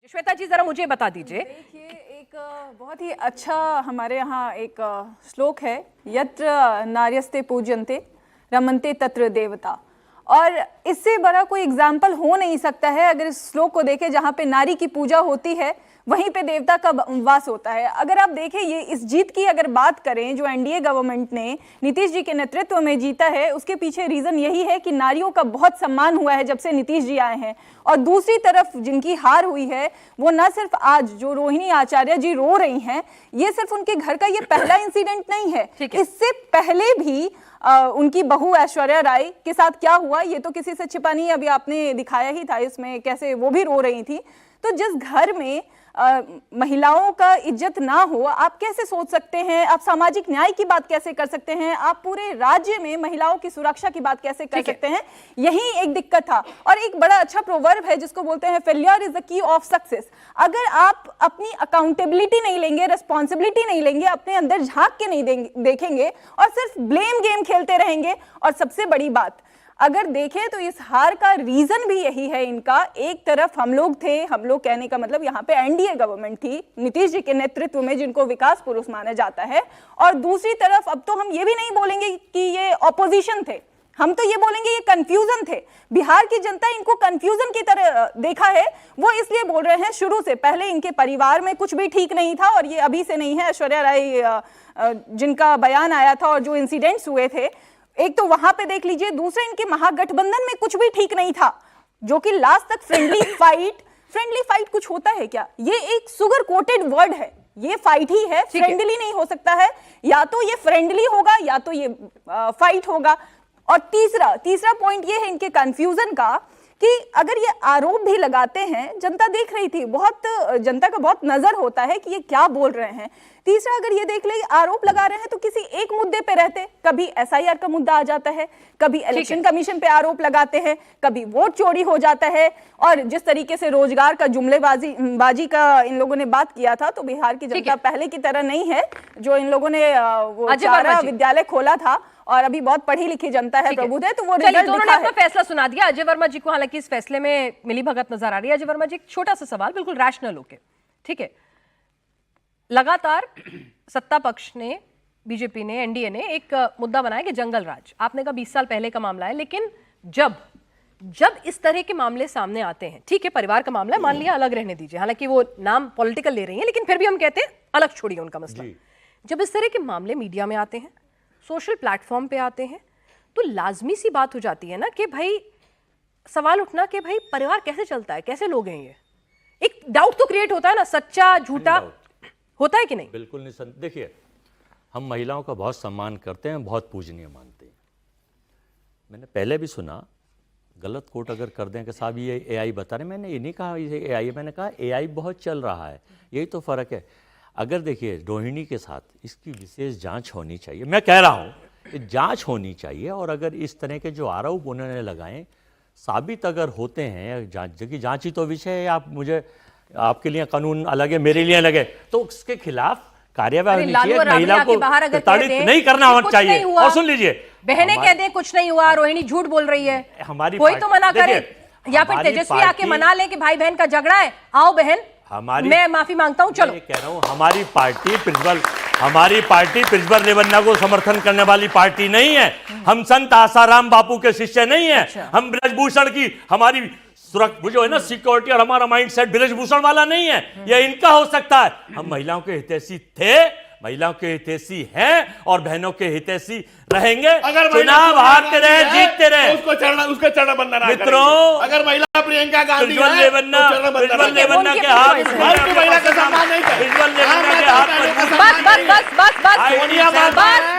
श्वेता जी जरा मुझे बता दीजिए। देखिए, एक बहुत ही अच्छा हमारे यहाँ एक श्लोक है, यत्र नार्यस्ते पूज्यन्ते रमन्ते तत्र देवता, और इससे बड़ा कोई एग्जाम्पल हो नहीं सकता है। अगर इस श्लोक को देखें, जहाँ पे नारी की पूजा होती है वहीं पे देवता का वास होता है। अगर आप देखें, ये इस जीत की अगर बात करें जो एनडीए गवर्नमेंट ने नीतीश जी के नेतृत्व में जीता है, उसके पीछे रीजन यही है कि नारियों का बहुत सम्मान हुआ है जब से नीतीश जी आए हैं। और दूसरी तरफ जिनकी हार हुई है वो न सिर्फ आज जो रोहिणी आचार्य जी रो रही हैं, ये सिर्फ उनके घर का ये पहला इंसिडेंट नहीं है। इससे पहले भी उनकी बहू ऐश्वर्या राय के साथ क्या हुआ ये तो किसी से छिपा नहीं, अभी आपने दिखाया ही था इसमें कैसे वो भी रो रही थी। तो जिस घर में महिलाओं का इज्जत ना हो, आप कैसे सोच सकते हैं, आप सामाजिक न्याय की बात कैसे कर सकते हैं, आप पूरे राज्य में महिलाओं की सुरक्षा की बात कैसे कर सकते हैं? यही एक दिक्कत था। और एक बड़ा अच्छा प्रोवर्ब है जिसको बोलते हैं failure is the key of success. अगर आप अपनी अकाउंटेबिलिटी नहीं लेंगे, रिस्पॉन्सिबिलिटी नहीं लेंगे, अपने अंदर झांक के नहीं देखेंगे और सिर्फ ब्लेम गेम खेलते रहेंगे, और सबसे बड़ी बात अगर देखें तो इस हार का रीजन भी यही है इनका। एक तरफ हम लोग थे, हम लोग कहने का मतलब यहाँ पे एनडीए गवर्नमेंट थी नीतीश जी के नेतृत्व में, जिनको विकास पुरुष माना जाता है, और दूसरी तरफ अब तो हम ये भी नहीं बोलेंगे कि ये ऑपोजिशन थे, हम तो ये बोलेंगे ये कंफ्यूजन थे। बिहार की जनता इनको कंफ्यूजन की तरह देखा है, वो इसलिए बोल रहे हैं शुरू से। पहले इनके परिवार में कुछ भी ठीक नहीं था, और ये अभी से नहीं है। ऐश्वर्या राय जिनका बयान आया था और जो इंसिडेंट्स हुए थे, एक तो वहां पे देख लीजिए, दूसरे इनके महागठबंधन में कुछ भी ठीक नहीं था, जो कि लास्ट तक फ्रेंडली फाइट कुछ होता है क्या? ये एक सुगर कोटेड वर्ड है, ये फाइट ही है, फ्रेंडली नहीं हो सकता है। या तो ये फ्रेंडली होगा या तो ये फाइट होगा। और तीसरा पॉइंट ये है इनके कंफ्यूजन का कि अगर ये आरोप भी लगाते हैं, जनता देख रही थी, बहुत जनता का बहुत नजर होता है कि ये क्या बोल रहे हैं। तीसरा, अगर ये देख ले आरोप लगा रहे हैं तो किसी एक मुद्दे पे रहते, कभी एसआईआर का मुद्दा आ जाता है, कभी इलेक्शन कमीशन पे आरोप लगाते हैं, कभी वोट चोरी हो जाता है, और जिस तरीके से रोजगार का जुमलेबाजी का इन लोगों ने बात किया था, तो बिहार की जनता पहले की तरह नहीं है। जो इन लोगों ने वो चारा विद्यालय खोला था, और अभी बहुत पढ़ी लिखी जनता है प्रबुद्ध है, तो वो रिजल्ट दिखा है। अपना फैसला सुना दिया अजय वर्मा जी को, हालांकि इस फैसले में मिली भगत नजर आ रही है। अजय वर्मा जी, एक छोटा सा सवाल, बिल्कुल रैशनल होके, ठीक है, लगातार सत्ता पक्ष ने, बीजेपी ने, एनडीए ने एक मुद्दा बनाया कि जंगल राज, आपने कहा 20 साल पहले का मामला है, लेकिन जब इस तरह के मामले सामने आते हैं, ठीक है परिवार का मामला है, मान लिया, अलग रहने दीजिए, हालांकि वो नाम पॉलिटिकल ले रही है, लेकिन फिर भी हम कहते हैं अलग छोड़िए उनका मसला। जब इस तरह के मामले मीडिया में आते हैं, सोशल प्लेटफॉर्म पे आते हैं, तो लाजमी सी बात हो जाती है ना कि भाई सवाल उठना कि भाई परिवार कैसे चलता है, कैसे लोग हैं, ये एक डाउट तो क्रिएट होता है ना, सच्चा झूठा होता है कि नहीं? बिल्कुल नहीं। देखिए, हम महिलाओं का बहुत सम्मान करते हैं, बहुत पूजनीय मानते हैं। मैंने पहले भी सुना, गलत कोट अगर कर दें कि साहब ये एआई बता रहे, मैंने ये नहीं कहा ये एआई, मैंने कहा एआई बहुत चल रहा है, यही तो फर्क है। अगर देखिए रोहिणी के साथ इसकी विशेष जांच होनी चाहिए, मैं कह रहा हूँ कि जांच होनी चाहिए, और अगर इस तरह के जो आरोप उन्होंने लगाए साबित अगर होते हैं, जांच ही तो विषय है, आप मुझे, आपके लिए कानून अलग है, मेरे लिए अलग है, तो उसके खिलाफ कार्यवाही होनी चाहिए, महिला को प्रताड़ित नहीं करना चाहिए। और सुन लीजिए, बहनें कह दें कुछ नहीं हुआ, रोहिणी झूठ बोल रही है, हमारी कोई तो मना करे, या फिर तेजस्वी आके मना ले कि भाई बहन का झगड़ा है, आओ बहन मैं माफी मांगता हूं, चलो। कह रहा हूं हमारी पार्टी प्रिंसिपल रेवन्ना को समर्थन करने वाली पार्टी नहीं है, हम संत आसाराम बापू के शिष्य नहीं है। अच्छा। हम ब्रजभूषण की, हमारी सुरक्षा जो है ना, सिक्योरिटी और हमारा माइंडसेट ब्रजभूषण वाला नहीं है, यह इनका हो सकता है। हम महिलाओं के हितैषी थे, महिलाओं के हितैषी हैं, और बहनों के हितैषी रहेंगे। अगर चुनाव हारते रहे, जीतते रहे, उसका चढ़ना बनना ना मित्रों। अगर महिला प्रियंका गांधी के हाथ, बस